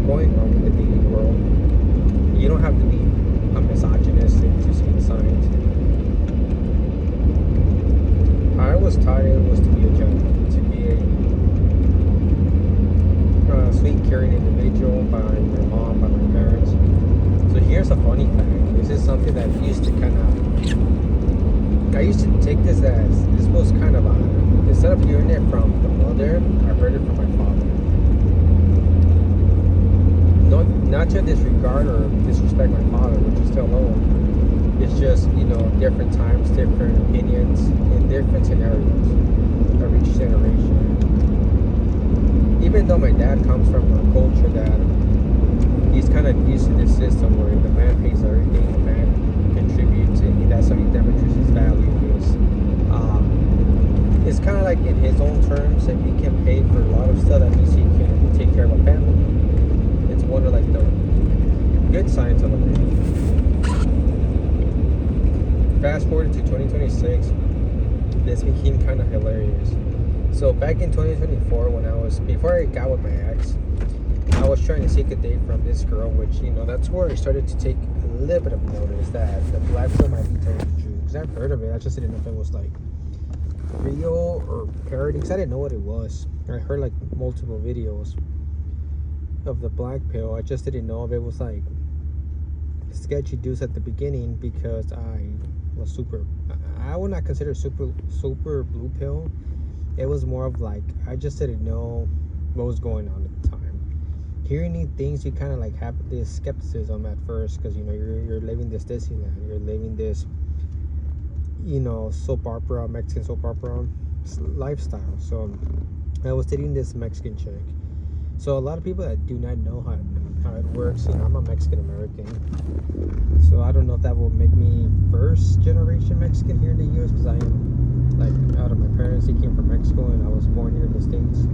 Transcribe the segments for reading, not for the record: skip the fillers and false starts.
going on with the dating world. You don't have to be a misogynist to see the signs. I was taught it was to be a gentleman, to be a sweet, caring individual by my mom, by my parents. So here's a funny fact. This is something that used to kind of. I used to take this as this was kind of a. Instead of hearing it from the mother, I heard it from my father. Not to disregard or disrespect my father, which is still alone. It's just, different times, different opinions, in different scenarios of each generation. Even though my dad comes from a culture that he's kind of used to this system where the man pays everything, the man contributes, and that's how he demonstrates his value. It's kind of like in his own terms, if he can pay for a lot of stuff, that means he can take care of a family. It's one of like the good signs of a man. Fast forward to 2026, this became kind of hilarious. So back in 2024, before I got with my ex, I was trying to seek a date from this girl, which, that's where I started to take a little bit of notice that the blackpill might be telling the truth. Because I've heard of it, I just didn't know if it was like real or parody, because I didn't know what it was. I heard like multiple videos of the black pill. I just didn't know if it was like sketchy dudes at the beginning, because I was I would not consider super blue pill. It was more of like, I just didn't know what was going on at the time. Hearing these things, you kind of like have this skepticism at first, because you're living this Disneyland, you're living this Mexican soap opera lifestyle. So I was dating this Mexican chick. So a lot of people that do not know how it works, I'm a Mexican American. So I don't know if that will make me first generation Mexican here in the US, because I am like out of my parents. They came from Mexico and I was born here in the States.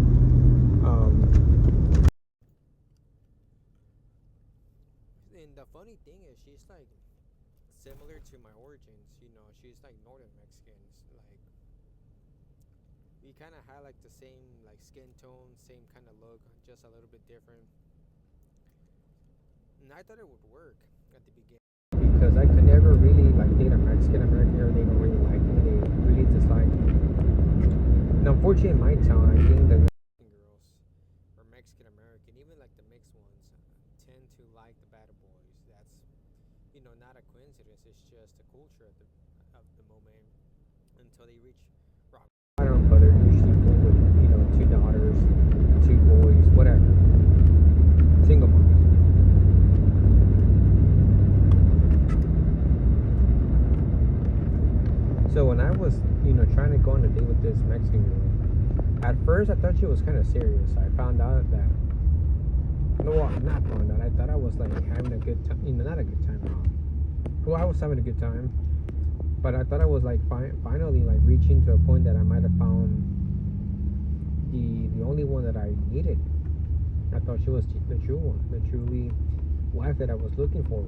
And the funny thing is, she's like similar to my origins. She's like northern Mexicans. Like, we kind of had like the same like skin tone, same kind of look, just a little bit different. And I thought it would work at the beginning, because I could never really like date a Mexican American, or they don't really like me. They really dislike me. And unfortunately, in my town, I think the Mexican girls or Mexican American, even like the mixed ones, tend to like the bad boys. That's not a coincidence. It's just the culture of the moment until they reach rock bottom. But they're usually full with 2 daughters, 2 boys, whatever, single moms. So when I was, trying to go on a date with this Mexican girl, at first I thought she was kind of serious. I found out that, not found out. I thought I was like having a good time, not a good time. Well, I was having a good time, but I thought I was like finally like reaching to a point that I might have found the only one that I needed. I thought she was the true one, the truly wife that I was looking for.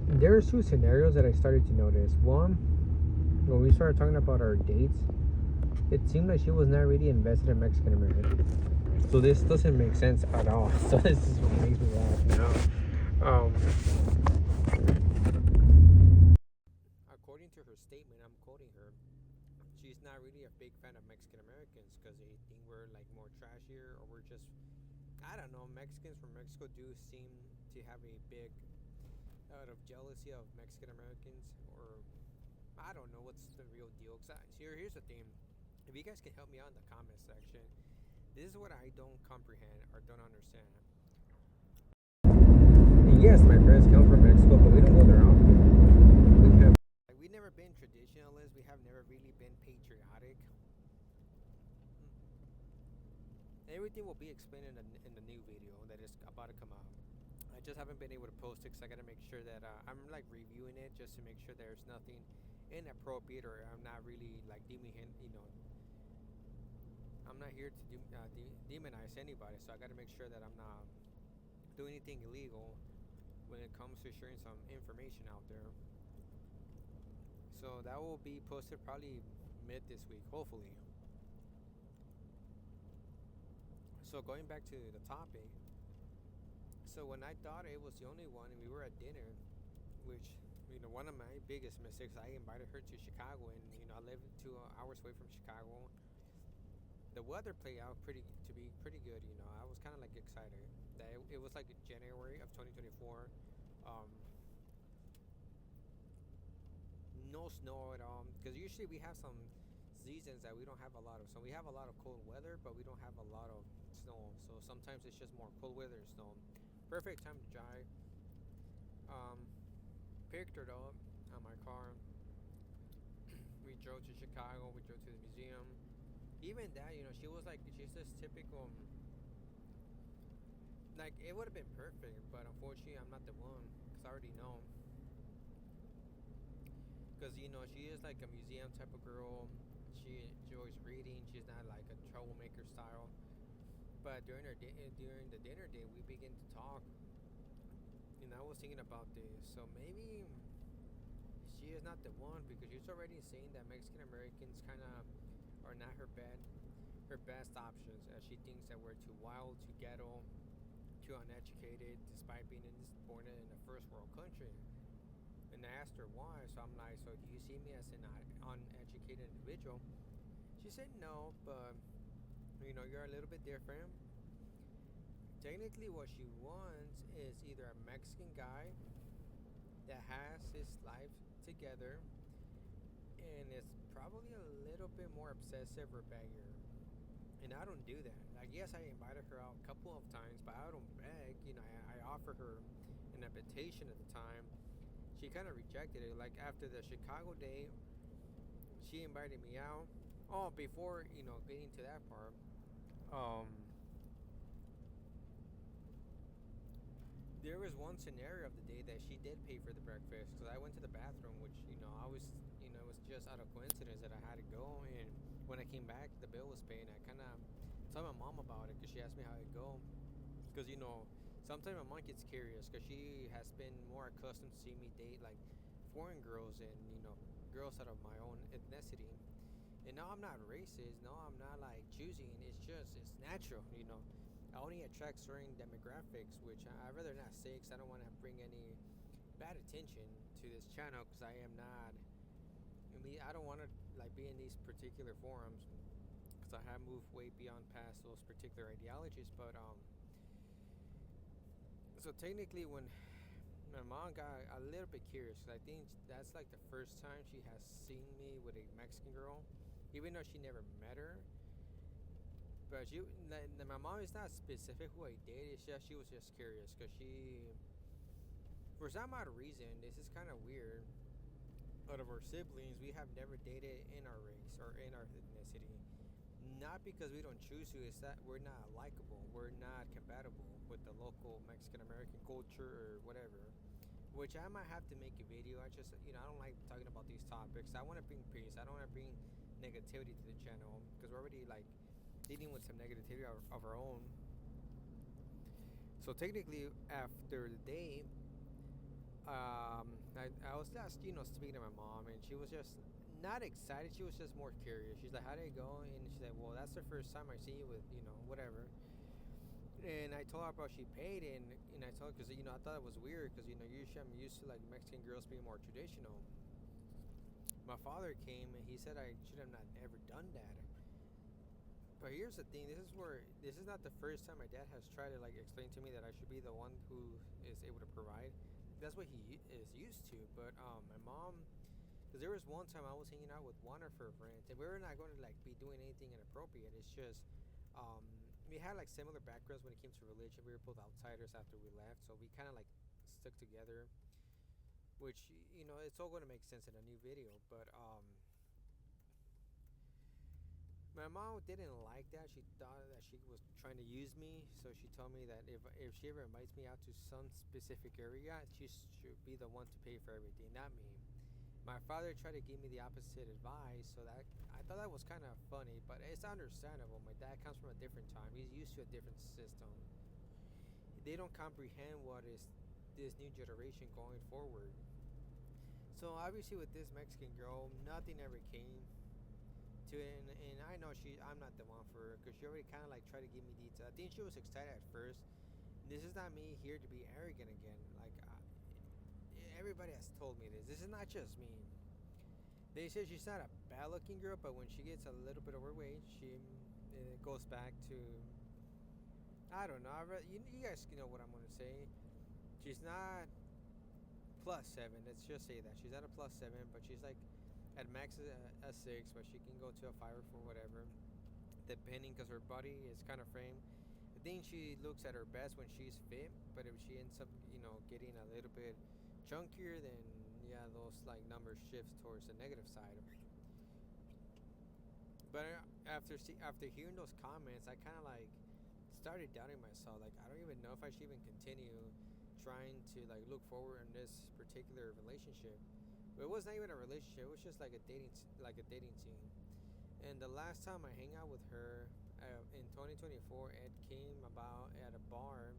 There's 2 scenarios that I started to notice. One, when we started talking about our dates, it seemed like she was not really invested in Mexican American. So this doesn't make sense at all. So this is what makes me laugh now. According to her statement, I'm quoting her, she's not really a big fan of Mexican Americans because they think we're like more trashier, or we're just, I don't know, Mexicans from Mexico do seem to have a big out of jealousy of Mexican Americans, or I don't know what's the real deal. Here's the thing. If you guys can help me out in the comment section, this is what I don't comprehend or don't understand. Yes, my parents come from Mexico, but we don't go there often. We've never been traditionalists. We have never really been patriotic. Everything will be explained in the new video that is about to come out. I just haven't been able to post it because I got to make sure that I'm like reviewing it just to make sure there's nothing inappropriate, or I'm not really like I'm not here to demonize anybody, so I got to make sure that I'm not doing anything illegal when it comes to sharing some information out there. So that will be posted probably mid this week, hopefully. So going back to the topic, so when I thought it was the only one, and we were at dinner, which one of my biggest mistakes, I invited her to Chicago, and I live 2 hours away from Chicago. The weather played out to be pretty good. I was kind of like excited that it was like January of 2024. No snow at all, because usually we have some seasons that we don't have a lot of. So we have a lot of cold weather, but we don't have a lot of snow. So sometimes it's just more cold weather and snow. Perfect time to drive. Picked her up on my car. We drove to Chicago. We drove to the museum. Even that, she was like, she's this typical. Like, it would have been perfect, but unfortunately, I'm not the one, because I already know. Because she is like a museum type of girl. She enjoys reading. She's not like a troublemaker style. But during the dinner date, we begin to talk. And I was thinking about this. So maybe she is not the one, because she's already saying that Mexican Americans kind of are not her best options, as she thinks that we're too wild, too ghetto, too uneducated, despite being born in a first world country. And I asked her why. So I'm like, so do you see me as an uneducated individual? She said no, but you're a little bit different. Technically, what she wants is either a Mexican guy that has his life together and is probably a little bit more obsessive or beggar. And I don't do that. Like, yes, I invited her out a couple of times, but I don't beg. I offer her an invitation at the time. She kind of rejected it. Like, after the Chicago date, she invited me out. Oh, before getting to that part, there was one scenario of the day that she did pay for the breakfast, because I went to the bathroom, which I was it was just out of coincidence that I had to go. And when I came back, the bill was paid. I kind of told my mom about it, because she asked me how it go. Because sometimes my mom gets curious, because she has been more accustomed to seeing me date like foreign girls and girls out of my own ethnicity. And no, I'm not racist. No, I'm not like choosing. It's natural. I only attract certain demographics, which I'd rather not say, because I don't want to bring any bad attention to this channel, because I am not. I don't want to like be in these particular forums, because I have moved way beyond past those particular ideologies. But so technically, when my mom got a little bit curious, because I think that's like the first time she has seen me with a Mexican girl, even though she never met her. But my mom is not specific who I dated. It's just she was just curious, because for some odd reason, this is kind of weird. Out of our siblings, we have never dated in our race or in our ethnicity. Not because we don't choose to, it's that we're not likable. We're not compatible with the local Mexican American culture or whatever. Which I might have to make a video. I just, I don't like talking about these topics. I want to bring peace. I don't want to bring negativity to the channel, because we're already like dealing with some negativity of our own. So technically, after the day, I was just speaking to my mom, and she was just not excited. She was just more curious. She's like, how did it go? And she's like, well, that's the first time I see you with whatever. And I told her about she paid, and I told her, because I thought it was weird, because usually I'm used to like Mexican girls being more traditional. My father came, and he said I should have not ever done that. But here's the thing, this is not the first time my dad has tried to like explain to me that I should be the one who is able to provide. That's what he is used to. But my mom, because there was one time I was hanging out with one of her friends, and we were not going to like be doing anything inappropriate. It's just we had like similar backgrounds when it came to religion. We were both outsiders after we left, so we kind of like stuck together, which it's all going to make sense in a new video. But my mom didn't like that. She thought that she was trying to use me. So she told me that if she ever invites me out to some specific area, she should be the one to pay for everything, not me. My father tried to give me the opposite advice, so that I thought that was kind of funny, but it's understandable. My dad comes from a different time. He's used to a different system. They don't comprehend what is this new generation going forward. So obviously with this Mexican girl, nothing ever came to it, and I know I'm not the one for her because she already kind of like tried to give me details. I think she was excited at first. This is not me here to be arrogant again. Everybody has told me this. This is not just me. They say she's not a bad-looking girl, but when she gets a little bit overweight, she it goes back to, I don't know. You guys know what I'm gonna say. She's not +7. Let's just say that she's not a +7, but she's like at max a 6, but she can go to a 5 or 4, whatever, depending, because her body is kind of framed. I think she looks at her best when she's fit, but if she ends up, getting a little bit chunkier, then yeah, those like numbers shift towards the negative side. But after hearing those comments, I kind of like started doubting myself. Like, I don't even know if I should even continue trying to like look forward in this particular relationship. But it was not even a relationship. It was just like a dating scene. And the last time I hang out with her in 2024, it came about at a bar,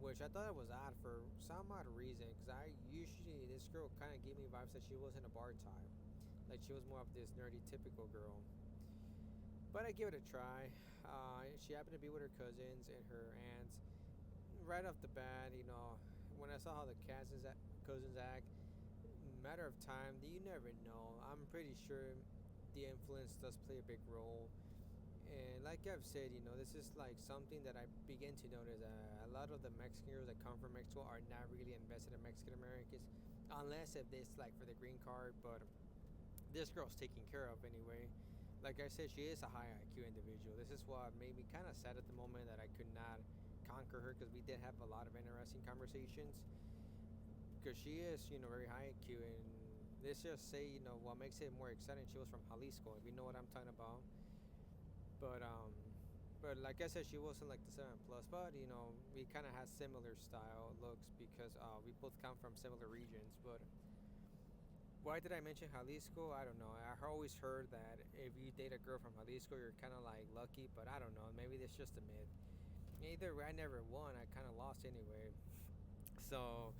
which I thought it was odd for some odd reason. Because this girl kind of gave me vibes that she wasn't a bar type. Like, she was more of this nerdy, typical girl. But I give it a try. She happened to be with her cousins and her aunts. Right off the bat, when I saw how the cousins act, matter of time, you never know. I'm pretty sure the influence does play a big role. And like I've said, this is like something that I begin to notice. A lot of the Mexican girls that come from Mexico are not really invested in Mexican Americans, unless if it's like for the green card. But this girl's taken care of anyway. Like I said, she is a high IQ individual. This is what made me kind of sad at the moment that I could not conquer her, because we did have a lot of interesting conversations. Because she is, very high IQ, and let's just say, what makes it more exciting, she was from Jalisco, if you know what I'm talking about. But like I said, she wasn't like the 7+. But we kind of had similar style looks because we both come from similar regions. But why did I mention Jalisco? I don't know. I always heard that if you date a girl from Jalisco, you're kind of like lucky, but I don't know. Maybe that's just a myth. Either way, I never won. I kind of lost anyway. So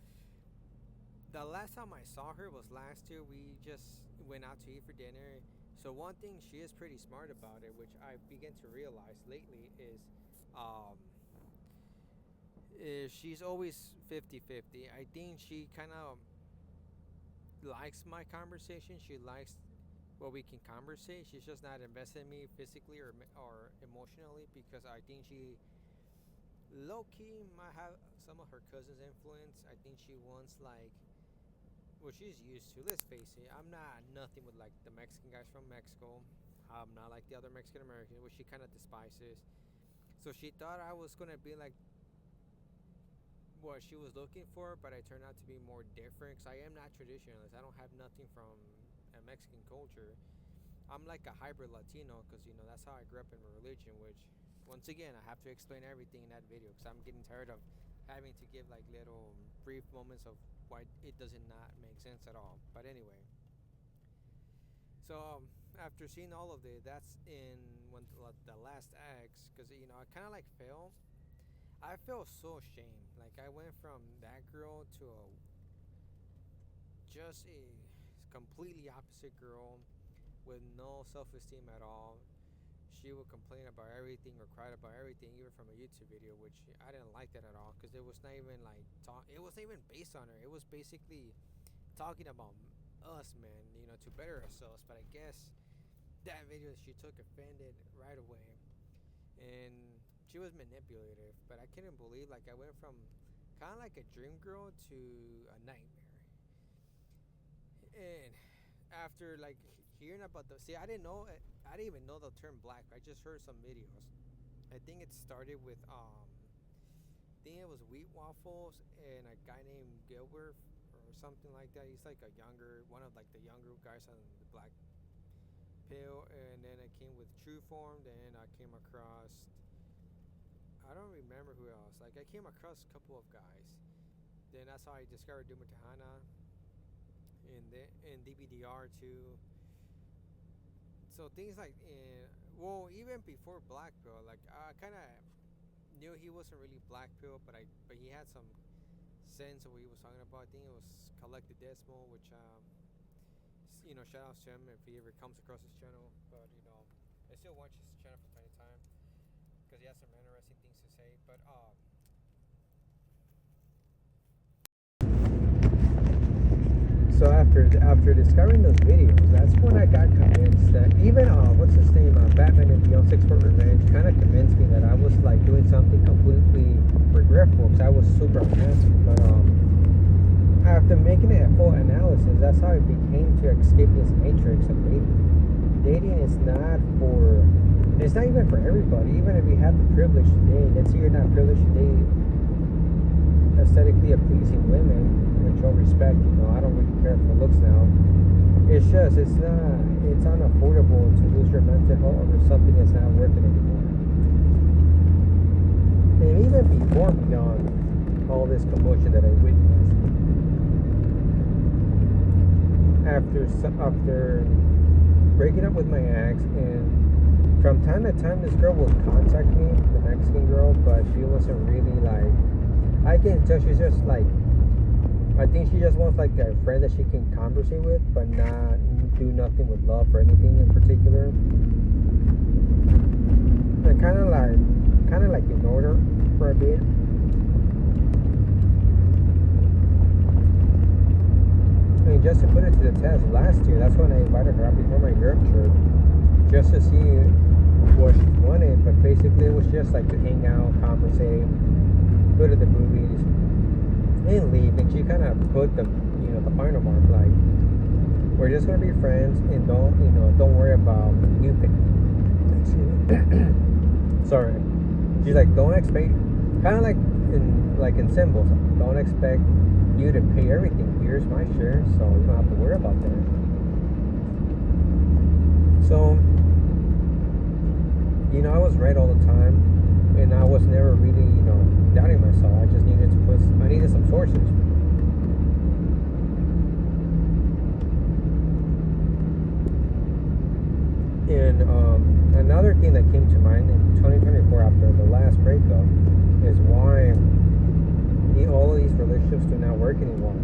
the last time I saw her was last year. We just went out to eat for dinner. So one thing she is pretty smart about it, which I began to realize lately, is she's always 50-50. I think she kind of likes my conversation. She likes what we can conversate. She's just not invested in me physically or emotionally, because I think she low-key might have some of her cousin's influence. I think she wants like what she's used to. Let's face it, I'm not nothing with like the Mexican guys from Mexico. I'm not like the other Mexican Americans, which she kind of despises. So she thought I was gonna be like what she was looking for, but I turned out to be more different, because I am not traditionalist. I don't have nothing from a Mexican culture. I'm like a hybrid Latino, because that's how I grew up in religion, which once again I have to explain everything in that video, because I'm getting tired of having to give like little brief moments of why it does not make sense at all. But anyway, so after seeing all of it, that's in the last acts, because I kind of like failed. I felt so ashamed. Like, I went from that girl to just a completely opposite girl with no self-esteem at all. She would complain about everything or cry about everything, even from a YouTube video, which I didn't like that at all, because it was not even like it wasn't even based on her. It was basically talking about us, man, to better ourselves. But I guess that video she took offended right away, and she was manipulative. But I couldn't believe, like, I went from kind of like a dream girl to a nightmare. And after like hearing about I didn't even know the term black. I just heard some videos. I think it started with I think it was wheat waffles and a guy named Gilbert or something like that. He's like one of like the younger guys on the black pill. And then I came with True Form. Then I came across, I don't remember who else. Like, I came across a couple of guys. Then that's how I discovered Duma Tejana in DBDR too. So things like even before Black Pill, like, I kind of knew he wasn't really Black Pill, but he had some sense of what he was talking about. I think it was Collected Decimal, which shout outs to him if he ever comes across his channel. But I still watch his channel from time to time because he has some interesting things to say. But so after discovering those videos, that's when I got convinced that even what's his name, Batman and Beyond 6 for Revenge, kind of convinced me that I was like doing something completely regretful because I was super unhappy. But after making it a full analysis, that's how I became to escape this matrix of dating. Dating is not it's not even for everybody. Even if you have the privilege to date, let's say you're not privileged to date aesthetically pleasing women, which I'll respect. I don't really care for looks now. It's unaffordable to lose your mental health over something that's not worth it anymore. And even before beyond all this commotion that I witnessed, after breaking up with my ex, and from time to time this girl would contact me, the Mexican girl, but she wasn't really like, I can tell she's just like, I think she just wants like a friend that she can conversate with, but not do nothing with love or anything in particular. I kind of like ignored her for a bit. I mean, just to put it to the test, last year, that's when I invited her out before my Europe trip, just to see what she wanted. But basically, it was just like to hang out, conversate, go to the movies, and leave. And she kind of put the final mark, like, we're just gonna be friends, and don't worry about you paying. Sorry. She's like, don't expect, kind of like in symbols, don't expect you to pay everything. Here's my share, so you don't have to worry about that. So, I was right all the time, and I was never really, doubting myself. I just needed some sources. And another thing that came to mind in 2024 after the last breakup is why all of these relationships do not work anymore.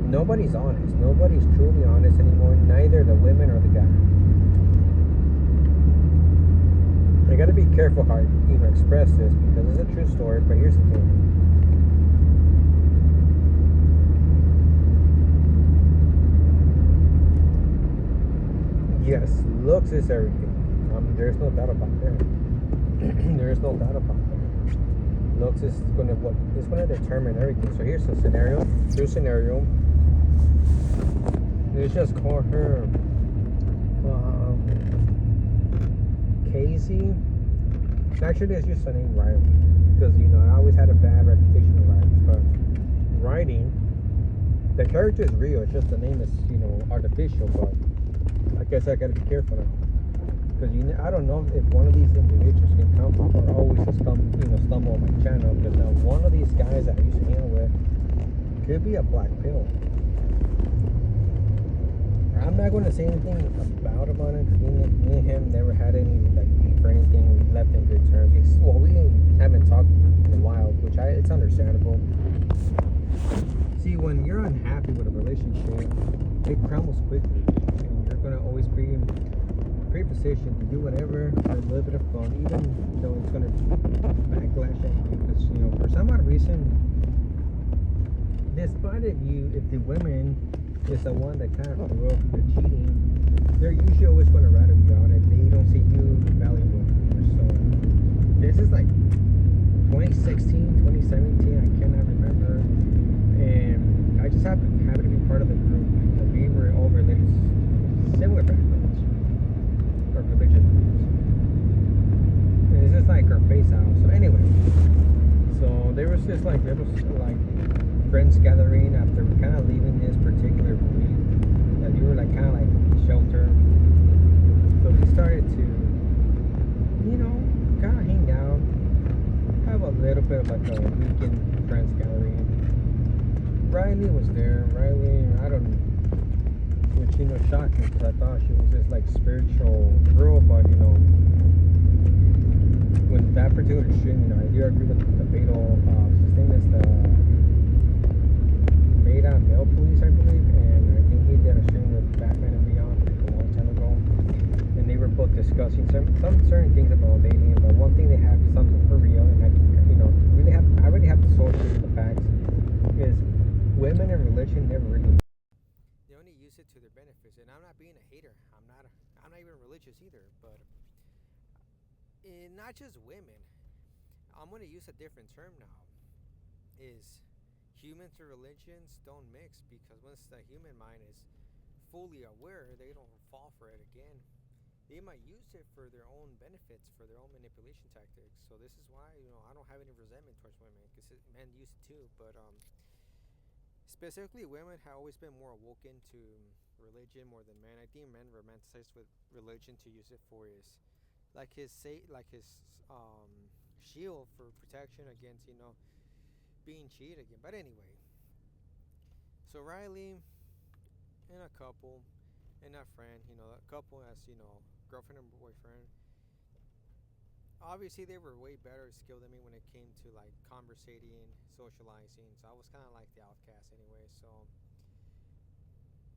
Nobody's honest. Nobody's truly honest anymore. Neither the women or the guy. I gotta be careful how I express this because it's a true story. But here's the thing. Yes, looks is everything. There's no doubt about that. There's no doubt about that. Looks is gonna determine everything. So here's the scenario. True scenario. Let's just call her Casey. Actually, it's just her name Riley, because I always had a bad reputation with Riley. But writing, the character is real. It's just the name is artificial. But I guess I gotta be careful now, because I don't know if one of these individuals can come or always stumble on my channel, because now one of these guys that I used to hang with could be a black pill. I'm not going to say anything about it, because me and him never had any beef or anything. We left in good terms. We haven't talked in a while, which it's understandable. See, when you're unhappy with a relationship, it crumbles quickly, and you're going to always be in pre-position to do whatever for a little bit of fun, even though it's going to backlash at you. Because for some odd reason, despite if the women is the one that kind of grew up with cheating, they're usually always going to rattle you out if they don't see you valuable. So this is like 2016, 2017, I cannot remember, and I just happened to be part of the group because we were all related, similar backgrounds or religious groups, and it's just like our face out. So anyway, so there was this like friends gathering after kind of leaving this particular belief that you were kind of shelter. So we started to kind of hang out, have a little bit of a weekend friends gathering. Riley was there. I don't know, which shocked me because I thought she was this spiritual girl, but with that particular stream, I do agree with the fatal his name is the Male Police, I believe, and I think he did a stream with Batman discussing some certain things about dating, but one thing they have something for real, and I can, I really have to associate the facts is women and religion never really. They only use it to their benefits, and I'm not being a hater. I'm not even religious either, but not just women. I'm gonna use a different term now. Is humans and religions don't mix, because once the human mind is fully aware, they don't fall for it again. They might use it for their own benefits, for their own manipulation tactics. So this is why I don't have any resentment towards women, because men use it too. But specifically, women have always been more awoken to religion more than men. I think men romanticize with religion to use it for his shield for protection against being cheated again. But anyway, so Riley and a couple and a friend, a couple as girlfriend and boyfriend. Obviously, they were way better skilled than me when it came to like conversating, socializing. So I was kind of like the outcast anyway. So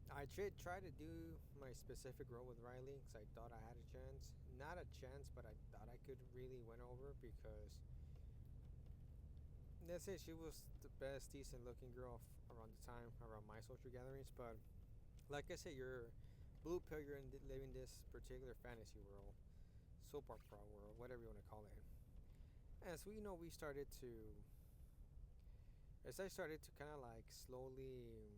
I did try to do my specific role with Riley because I thought I had a chance. Not a chance, but I thought I could really win over, because let's say she was the best, decent looking girl around the time, around my social gatherings. But like I said, you're blue pill, you're living this particular fantasy world, soap opera world, whatever you want to call it. And so we started to, as I started to kind of like slowly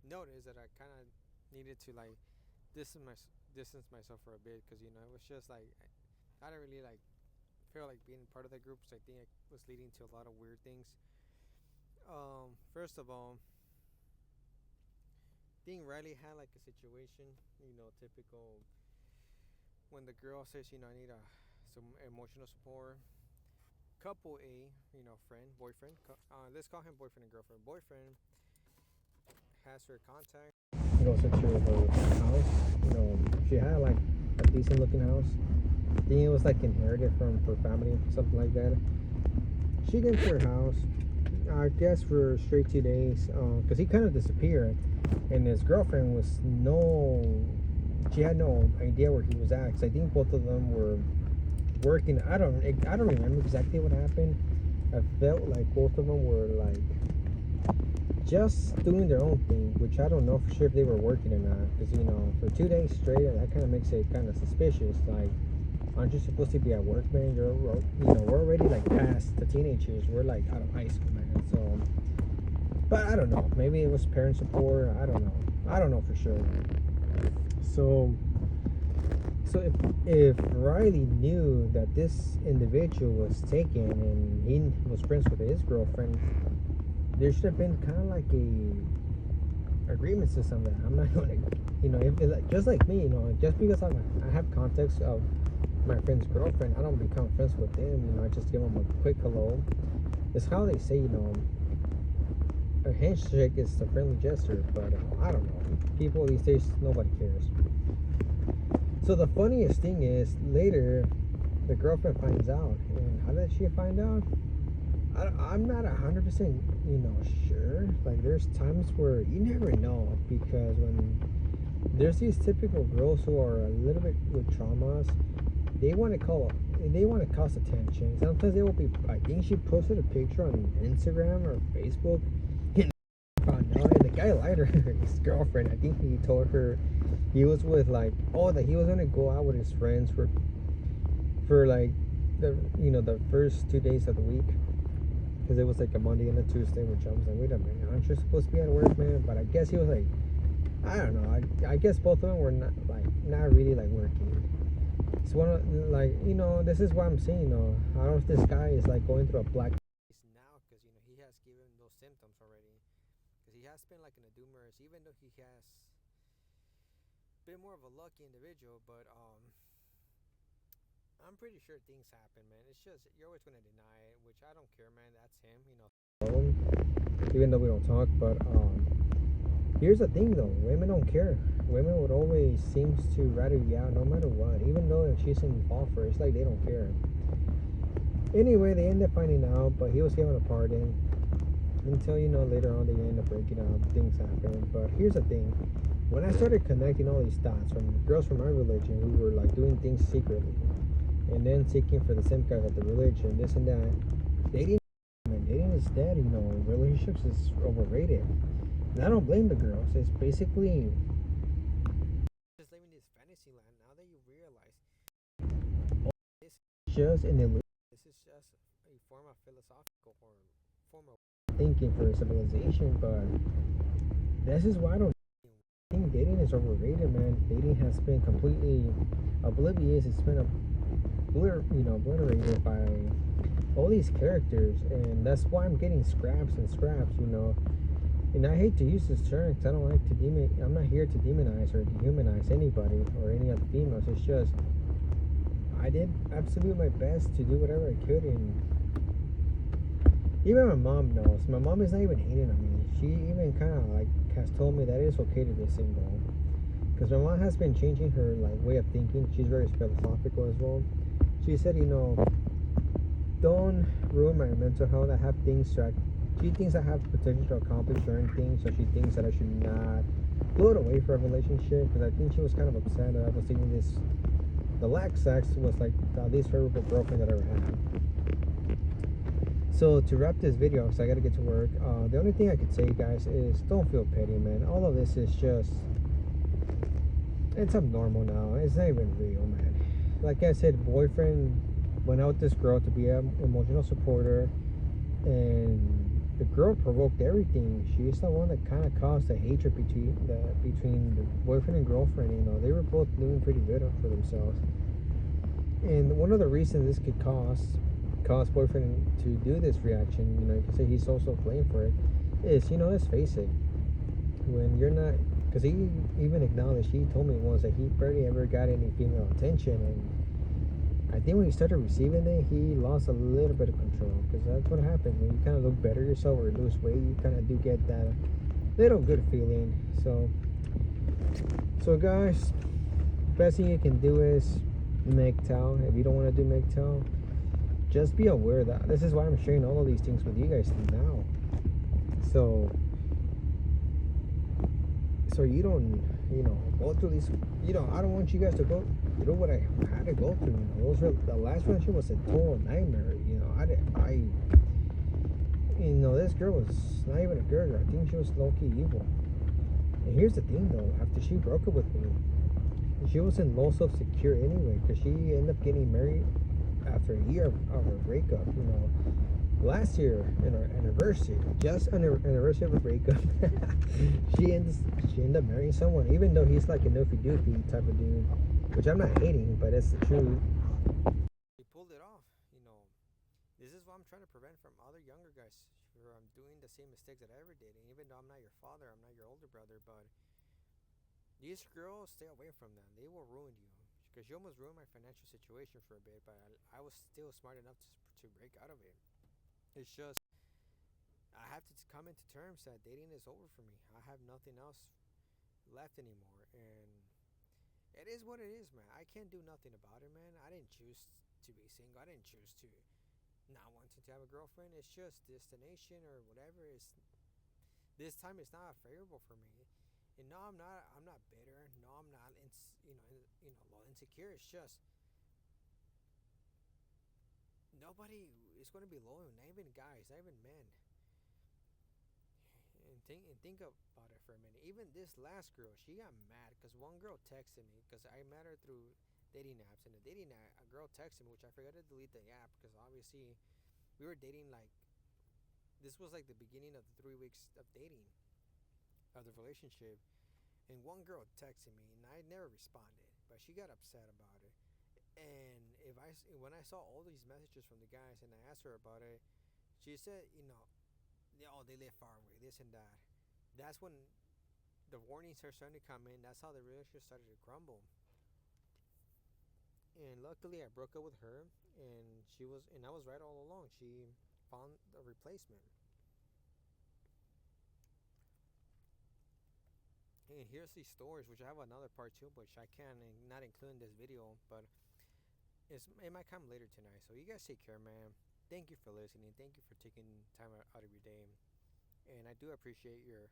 notice that I kind of needed to like distance myself for a bit, because it was just like I didn't really like feel like being part of that group, so I think it was leading to a lot of weird things. First of all, I think Riley had like a situation, typical when the girl says, I need some emotional support. Couple A, friend, boyfriend. Let's call him boyfriend and girlfriend. Boyfriend has her contact. Goes into her house. She had like a decent looking house. I think it was like inherited from her family, something like that. She gets to her house, I guess for straight 2 days, because he kind of disappeared, and his girlfriend she had no idea where he was at, because I think both of them were working. I don't remember exactly what happened. I felt like both of them were like just doing their own thing, which I don't know for sure if they were working or not, because for 2 days straight, that kind of makes it kind of suspicious. Like, aren't you supposed to be at work, man? We're already like past the teenage years. We're like out of high school, man. So, but I don't know. Maybe it was parent support. I don't know for sure. So if Riley knew that this individual was taken and he was friends with his girlfriend, there should have been kind of like a agreement system that I'm not gonna, if just like me, just because I have context of my friend's girlfriend, I don't become friends with them. I just give them a quick hello. It's how they say, a handshake is a friendly gesture, but I don't know. People these days, nobody cares. So the funniest thing is, later, the girlfriend finds out. And how did she find out? I'm not 100%, sure. Like, there's times where you never know, because when there's these typical girls who are a little bit with traumas, they want to cause attention. Sometimes they will be. I think she posted a picture on Instagram or Facebook, and found out, and the guy lied to her, his girlfriend. I think he told her he was with that he was gonna go out with his friends for like the first 2 days of the week, because it was like a Monday and a Tuesday, which I was like, wait a minute, aren't you supposed to be at work, man? But I guess he was like, I don't know. I guess both of them were not really like working. It's one of this is what I'm saying. I don't know if this guy is like going through a black now, because he has given those symptoms already. Because he has been like in a doomers, even though he has been more of a lucky individual. But I'm pretty sure things happen, man. It's just you're always gonna deny it, which I don't care, man. That's him, Even though we don't talk, but here's the thing though, women don't care. Women would always seems to rather you out no matter what, even though if she's in fall for it, it's like they don't care. Anyway, they end up finding out, but he was giving a pardon until later on they end up breaking up, things happen. But here's the thing, When I started connecting all these dots from girls from my religion who were like doing things secretly, and then seeking for the same guys of the religion, this and that, dating, man, dating is dead. Relationships is overrated. And I don't blame the girls. It's basically just living this fantasy land. Now that you realize this is just an illusion. This is just a form of philosophical or form of thinking for civilization. But this is why I don't think dating is overrated, man. Dating has been completely oblivious. It's been obliterated by all these characters, and that's why I'm getting scraps and scraps. And I hate to use this term because I don't like to I'm not here to demonize or dehumanize anybody or any of the females. It's just I did absolutely my best to do whatever I could, and even my mom knows. My mom is not even hating on me. She even kind of like has told me that it's okay to be single. Because my mom has been changing her like way of thinking. She's very philosophical as well. She said, don't ruin my mental health. I have things to. She thinks I have potential to accomplish certain things, so she thinks that I should not blow it away for a relationship. Because I think she was kind of upset that I was thinking this. The lack sex was like the least favorable girlfriend that I ever had. So to wrap this video, because I gotta get to work, the only thing I could say, guys, is don't feel petty, man. All of this is just, it's abnormal now. It's not even real, man. Like I said, boyfriend went out with this girl to be an emotional supporter, and the girl provoked everything. She's the one that kind of caused the hatred between the boyfriend and girlfriend. They were both doing pretty good for themselves. And one of the reasons this could cause boyfriend to do this reaction, you can say he's also blamed for it, is, let's face it, when you're not, because he even acknowledged, he told me once that he barely ever got any female attention, and I think when he started receiving it, he lost a little bit of control, because that's what happened. When you kind of look better yourself or lose weight, you kind of do get that little good feeling. So guys, best thing you can do is MGTOW. If you don't want to do MGTOW, just be aware that this is why I'm sharing all of these things with you guys now. So you don't, go through these. I don't want you guys to go through what I had to go through. The last relationship was a total nightmare. This girl was not even a girl. I think she was low-key evil. And here's the thing, though. After she broke up with me, she wasn't low self-secure anyway, because she ended up getting married after a year of her breakup. Last year, in our anniversary, just on our anniversary of her breakup, she ended up marrying someone, even though he's like a noofy-doofy type of dude, which I'm not hating, but it's the truth. He pulled it off. This is what I'm trying to prevent from other younger guys from doing the same mistakes that I ever did. And even though I'm not your father, I'm not your older brother, but these girls, stay away from them. They will ruin you. Because you almost ruined my financial situation for a bit, but I was still smart enough to break out of it. It's just, I have to come into terms that dating is over for me. I have nothing else left anymore. And it is what it is, man. I can't do nothing about it, man. I didn't choose to be single. I didn't choose to not wanting to have a girlfriend. It's just destination or whatever. This time it's not favorable for me. And no, I'm not bitter. No, I'm not insecure. It's just nobody is going to be loyal. Not even guys, not even men. And think about it for a minute. Even this last girl, she got mad because one girl texted me, because I met her through dating apps. And the dating app, a girl texted me, which I forgot to delete the app, because obviously we were dating like, this was like the beginning of the 3 weeks of dating, of the relationship. And one girl texted me, and I never responded, but she got upset about it. And when I saw all these messages from the guys, and I asked her about it, she said, they live far away, this and that. That's when the warnings are starting to come in. That's how the relationship started to crumble. And luckily, I broke up with her, and I was right all along. She found a replacement. And here's these stories, which I have another part too, which I can not include in this video, but it might come later tonight. So you guys take care, man. Thank you for listening. Thank you for taking time out of your day, and I do appreciate your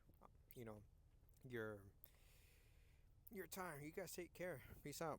your time. You guys take care. Peace out.